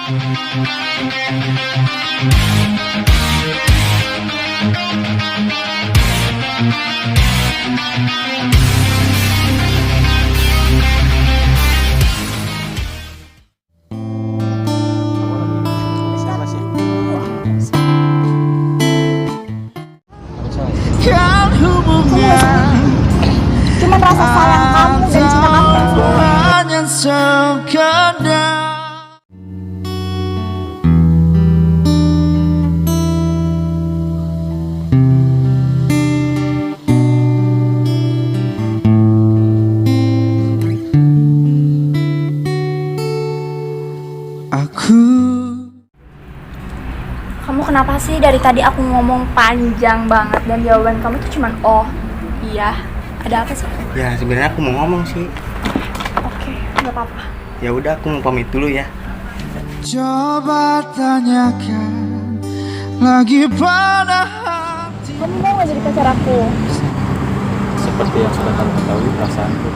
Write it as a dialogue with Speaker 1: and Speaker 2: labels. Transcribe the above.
Speaker 1: Cuman rasa sayang kamu dan cinta kamu
Speaker 2: hanya sekadar.
Speaker 1: Kamu kenapa sih dari tadi aku ngomong panjang banget dan jawaban kamu tuh cuman oh, iya. Ada apa sih?
Speaker 3: Ya sebenarnya aku mau ngomong sih.
Speaker 1: Oke, nggak apa-apa.
Speaker 3: Ya udah aku mau pamit dulu ya.
Speaker 2: Coba tanyakan lagi pada hati.
Speaker 1: Kamu mau nggak jadi pacar aku?
Speaker 4: Seperti yang sudah kamu ketahui perasaanku.